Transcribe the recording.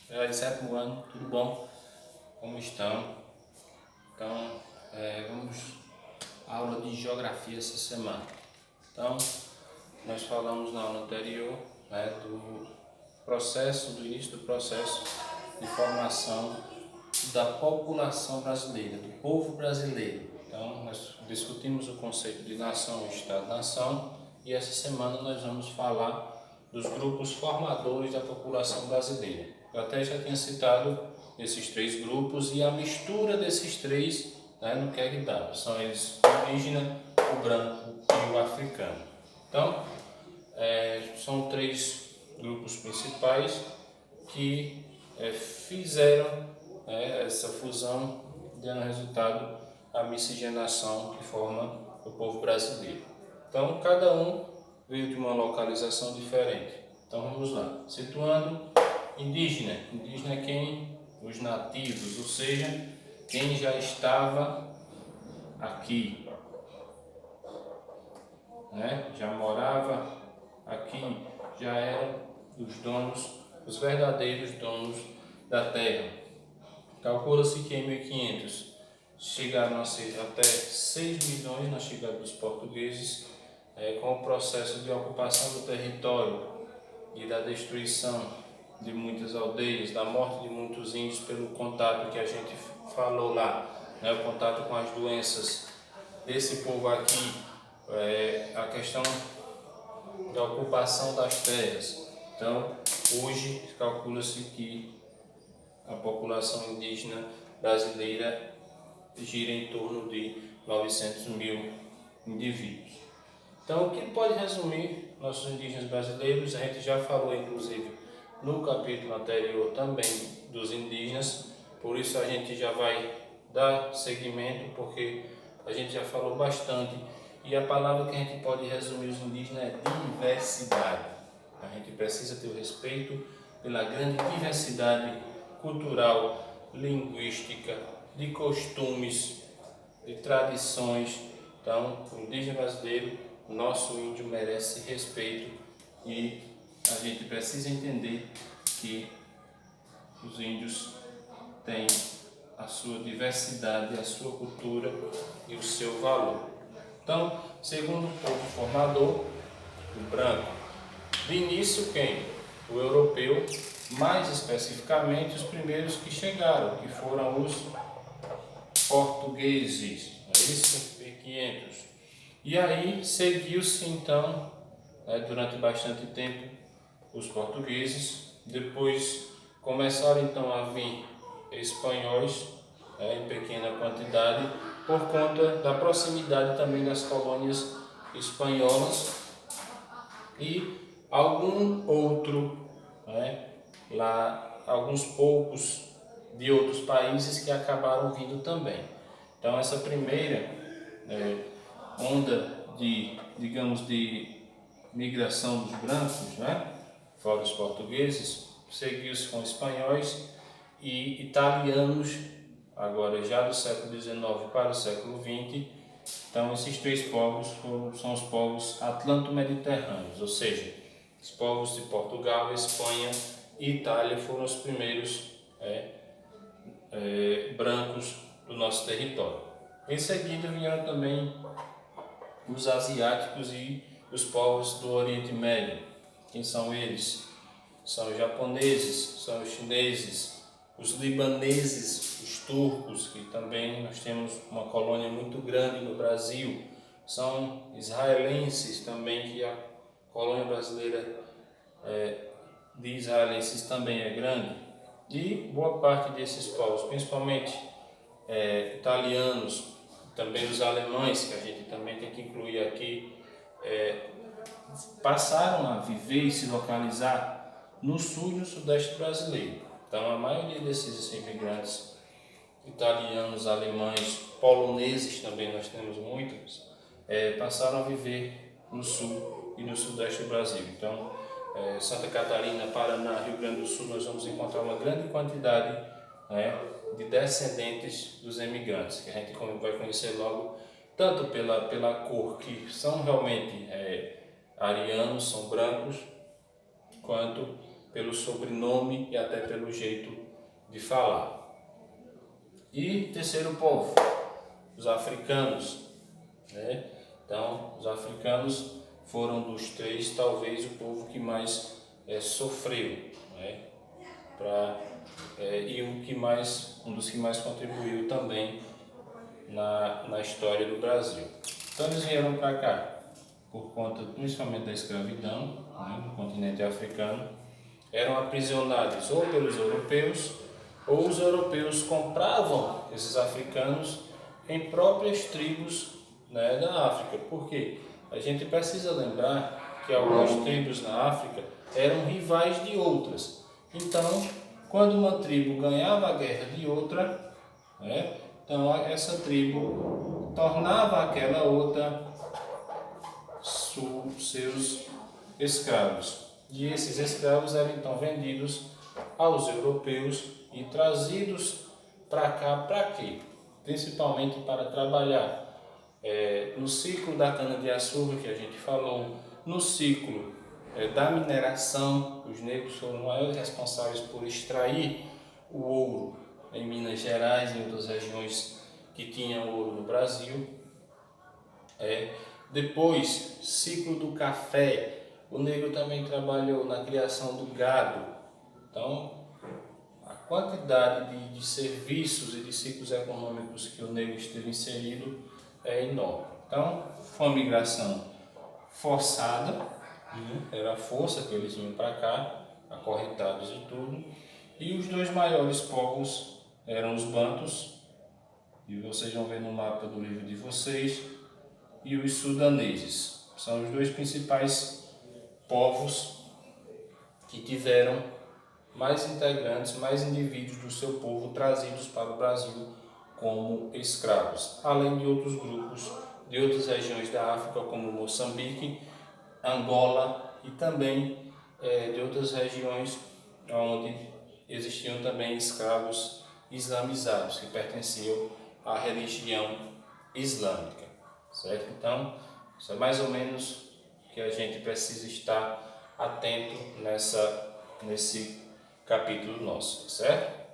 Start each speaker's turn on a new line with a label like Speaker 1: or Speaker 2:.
Speaker 1: E aí, sétimo ano, tudo bom? Como estão? Então, vamos à aula de geografia essa semana. Então, nós falamos na aula anterior, do início do processo de formação da população brasileira, do povo brasileiro. Então, nós discutimos o conceito de nação, estado-nação, e essa semana nós vamos falar dos grupos formadores da população brasileira. Eu até já tinha citado esses três grupos e a mistura desses três, no que é que dá. São eles o indígena, o branco e o africano. Então, são três grupos principais que fizeram essa fusão, dando resultado a miscigenação que forma o povo brasileiro. Então, cada um veio de uma localização diferente. Então, vamos lá. Situando, indígena. Indígena é quem? Os nativos, ou seja, quem já estava aqui, já morava aqui, já eram os donos, os verdadeiros donos da terra. Calcula-se que em 1500 chegaram a ser até 6 milhões na chegada dos portugueses, com o processo de ocupação do território e da destruição de muitas aldeias, da morte de muitos índios pelo contato que a gente falou lá, o contato com as doenças desse povo aqui, a questão da ocupação das terras. Então, hoje calcula-se que a população indígena brasileira gira em torno de 900 mil indivíduos. Então, o que pode resumir nossos indígenas brasileiros? A gente já falou, inclusive, no capítulo anterior também dos indígenas, por isso a gente já vai dar seguimento, porque a gente já falou bastante, e a palavra que a gente pode resumir os indígenas é diversidade. A gente precisa ter o respeito pela grande diversidade cultural, linguística, de costumes, de tradições. Então, o indígena brasileiro, o nosso índio, merece respeito, e a gente precisa entender que os índios têm a sua diversidade, a sua cultura e o seu valor. Então, segundo o povo formador, o branco. De início, quem? O europeu, mais especificamente os primeiros que chegaram, que foram os portugueses, é isso? 1500. E aí seguiu-se então, durante bastante tempo, os portugueses. Depois começaram então a vir espanhóis, em pequena quantidade, por conta da proximidade também das colônias espanholas, e algum outro, lá, alguns poucos de outros países que acabaram vindo também. Então, essa primeira onda de, digamos, de migração dos brancos, fora os portugueses, seguiu-se com espanhóis e italianos, agora já do século XIX para o século XX. Então, esses três povos são os povos atlanto-mediterrâneos, ou seja, os povos de Portugal, Espanha e Itália foram os primeiros brancos do nosso território. Em seguida vieram também os asiáticos e os povos do Oriente Médio. Quem são eles? São os japoneses, são os chineses, os libaneses, os turcos, que também nós temos uma colônia muito grande no Brasil. São israelenses também, que a colônia brasileira de israelenses também é grande. E boa parte desses povos, principalmente italianos, também os alemães, que a gente também tem que incluir aqui, passaram a viver e se localizar no sul e no sudeste brasileiro. Então, a maioria desses imigrantes italianos, alemães, poloneses também, nós temos muitos, passaram a viver no sul e no sudeste do Brasil. Então, Santa Catarina, Paraná, Rio Grande do Sul, nós vamos encontrar uma grande quantidade de descendentes dos imigrantes, que a gente vai conhecer logo, tanto pela cor, que são realmente arianos, são brancos, quanto pelo sobrenome e até pelo jeito de falar. E terceiro povo, os africanos, né? Então, os africanos foram dos três, talvez o povo que mais sofreu, né? E um dos que mais contribuiu também na história do Brasil. Então eles vieram para cá por conta principalmente da escravidão, né, no continente africano. Eram aprisionados ou pelos europeus, ou os europeus compravam esses africanos em próprias tribos, né, da África. Por quê? A gente precisa lembrar que algumas tribos na África eram rivais de outras. Então, quando uma tribo ganhava a guerra de outra, né, então essa tribo tornava aquela outra seus escravos. E esses escravos eram então vendidos aos europeus e trazidos para cá para quê? Principalmente para trabalhar no ciclo da cana-de-açúcar que a gente falou, no ciclo da mineração. Os negros foram os maiores responsáveis por extrair o ouro em Minas Gerais e em outras regiões que tinham ouro no Brasil. Depois, ciclo do café. O negro também trabalhou na criação do gado. Então, a quantidade de serviços e de ciclos econômicos que o negro esteve inserido é enorme. Então, foi uma migração forçada, né? Era a força que eles vinham para cá, acorrentados e tudo. E os dois maiores povos eram os bantus, e vocês vão ver no mapa do livro de vocês, e os sudaneses. São os dois principais povos que tiveram mais integrantes, mais indivíduos do seu povo trazidos para o Brasil como escravos, além de outros grupos de outras regiões da África, como Moçambique, Angola e também de outras regiões onde existiam também escravos islamizados, que pertenciam à religião islâmica, certo? Então, isso é mais ou menos que a gente precisa estar atento nesse capítulo nosso, certo?